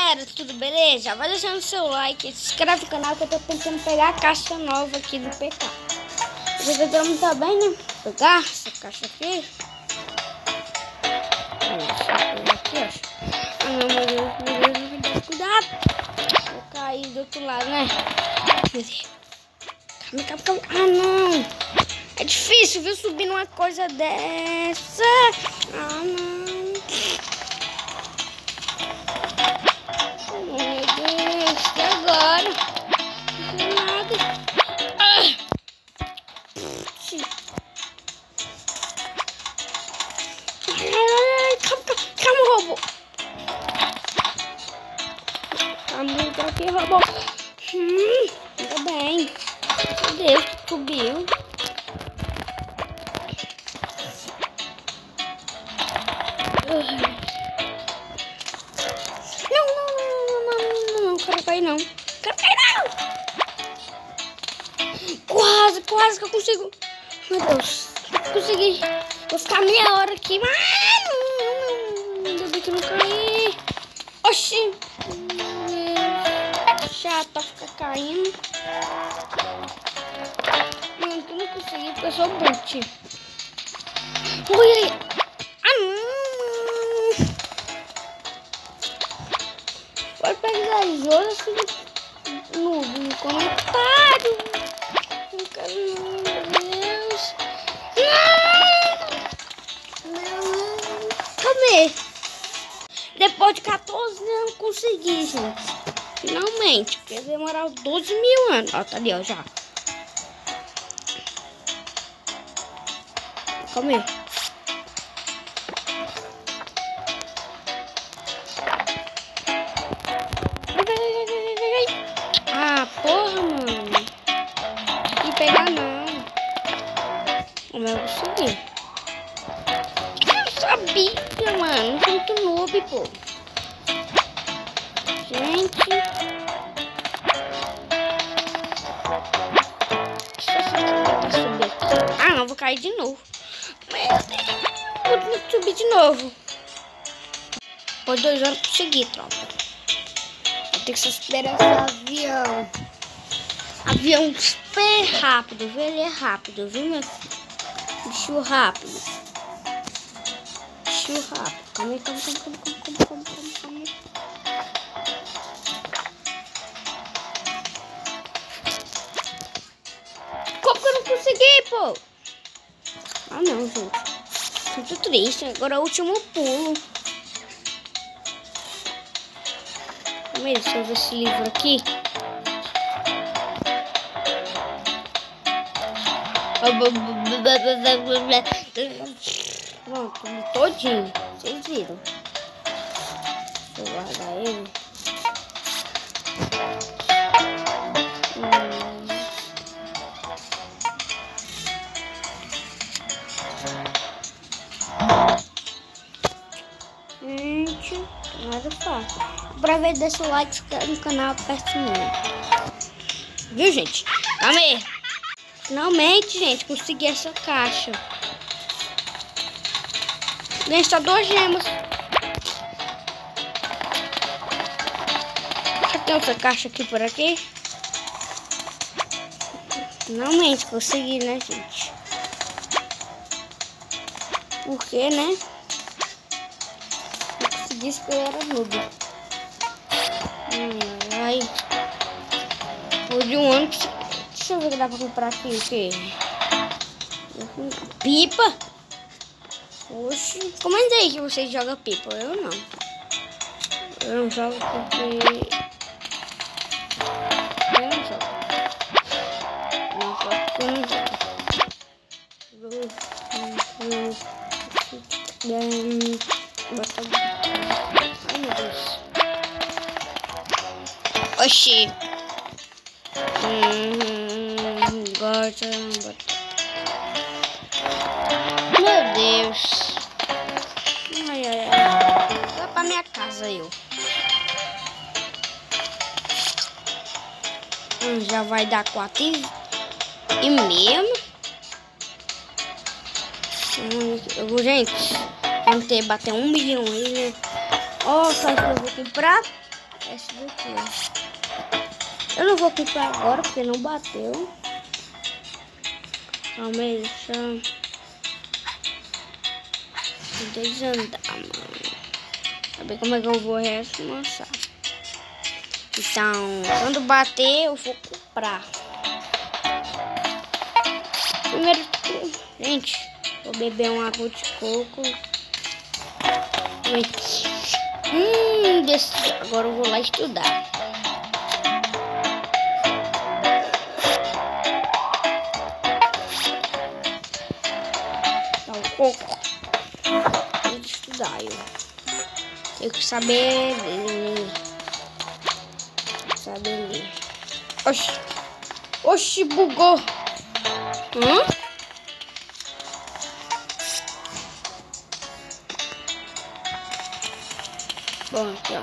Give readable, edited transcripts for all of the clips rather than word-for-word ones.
galera, tudo beleza? Vai deixando seu like, se inscreve no canal que eu tô tentando pegar a caixa nova aqui do PK. Vocês tentando também, né? Pegar essa caixa aqui. Meu Deus, cuidado. Vou cair do outro lado, né? Calma. Ah, não. É difícil, viu, subir numa coisa dessa. Ah, não. Meu Deus, e agora? Não tem nada. Calma, robô. Calma, aqui, robô. Ainda bem. Meu Deus, subiu. Não quero cair não. Quase que eu consigo. Meu Deus, consegui. Vou ficar meia hora aqui, mas ainda bem que eu não caí. Oxi, chato ficar caindo. Não, tu não consegui porque eu sou boot. Ui. Pode pegar as outras no comentário. Não quero, meu Deus. Não. Comer. Depois de 14 anos eu consegui, gente. Finalmente. Porque demorar 12 mil anos. Ó, tá ali, ó, já. Comer. Ah, porra, mano. Não pegar não. Como eu consegui? Eu sabia, mano. Muito noob, pô. Gente. Subir aqui. Ah, não, vou cair de novo. Meu Deus. Vou subir de novo. Por 2 anos consegui, tropa. Tem que esperar esse avião. Avião super rápido, viu? Ele é rápido, viu, meu filho? Bicho rápido. Bicho rápido. Calma aí. Como que eu não consegui, pô? Ah, não, gente. Muito triste. Agora é o último pulo. Deixa eu ver esse livro aqui. Pronto, todinho. Vocês viram? Vou guardar ele. Gente, nada fácil. Pra ver, deixa o like, se inscreve no canal, aperte o sininho. Viu, gente? Amei. Finalmente, gente, consegui essa caixa. Ganhei só 2 gemas. Já tem outra caixa aqui por aqui. Finalmente consegui, né, gente? Por quê, né? Eu consegui esperar a noob. Ai. Por de um ano. Deixa eu ver o que dá pra comprar aqui. O quê? Pipa? Oxi. Comenta aí que vocês jogam pipa. Eu não. Eu não jogo porque... Eu não jogo. Não jogo porque eu não jogo. Ai, meu Deus. Oxi. Meu Deus. Ai. Vai pra minha casa, eu. Já vai dar 4,5. Gente, vamos ter bater 1 milhão aí, né? Ó, só que eu vou comprar Essa daqui, ó. Eu não vou clicar agora porque não bateu. Calma aí, deixa eu desandar, mano. Saber como é que eu vou recomeçar. Então, quando bater, eu vou comprar. Primeiro, gente, vou beber uma água de coco. Agora eu vou lá estudar. Então, coco. Tem que estudar, eu tenho que saber ler. Saber ler. Oxi. Oxi, bugou. Bom, aqui, ó.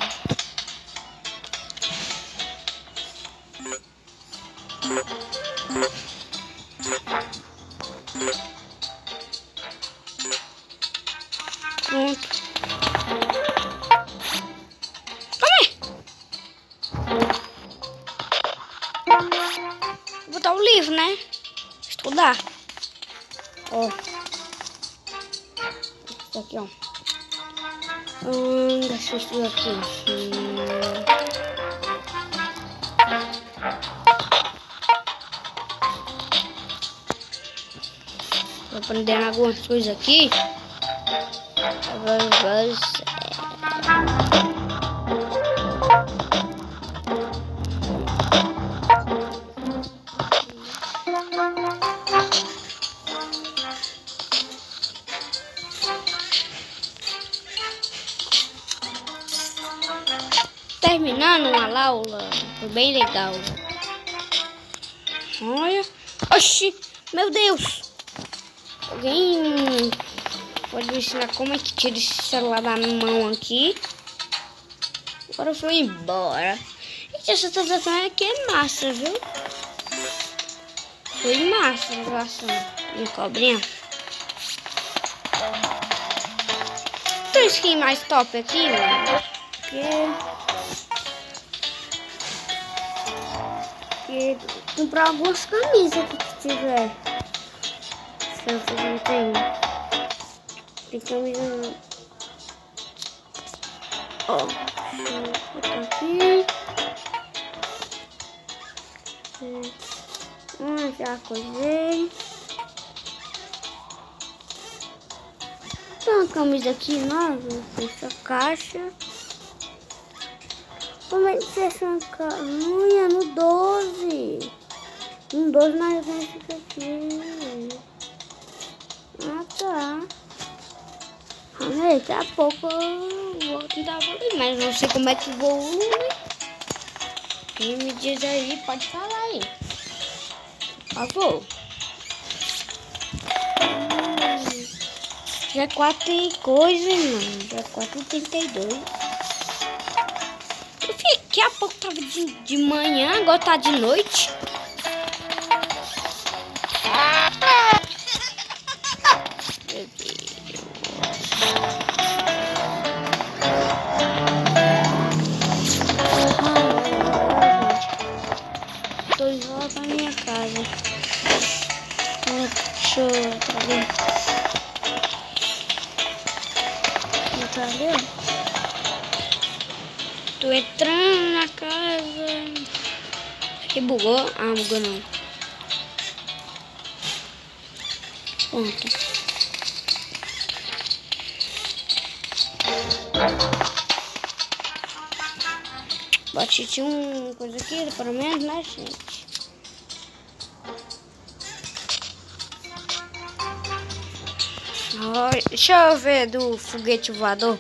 Pronto. Calma aí. Vou botar o livro, né? Estudar. Ó. Isso aqui, ó. Deixa eu estudar aqui. Tô aprendendo algumas coisas aqui. Terminando uma aula, foi bem legal. Olha, oxi, meu Deus! Alguém pode me ensinar como é que tira esse celular da mão aqui? Agora eu vou embora. Gente, essa transação aqui é massa, viu? Foi massa a transação. Minha cobrinha. Tem skin mais top aqui, mano. Porque comprar algumas camisas que tiver. Se eu não tenho. Tem camisa não. Ó, deixa eu botar aqui. Já coisei. Tem uma camisa aqui nova. Essa caixa. Como é que você acha uma caixa? É no 12. No 12 nós vamos ficar aqui. Ah, tá. Daqui a pouco eu vou tentar evoluir, mas não sei como é que evolui. Quem me diz aí, pode falar aí. Por favor. Já 4 e coisa, mano. Já 4h32. Daqui a pouco tava de manhã, agora tá de noite. Meu Deus. Tô de volta pra minha casa. Deixa eu ver. Entendeu? Tô entrando na casa. Que bugou? Ah, bugou não. Pronto. Bati uma coisa aqui, pelo menos, né, gente? Deixa eu ver do foguete voador.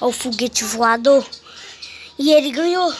Ó, o foguete voador. E ele ganhou.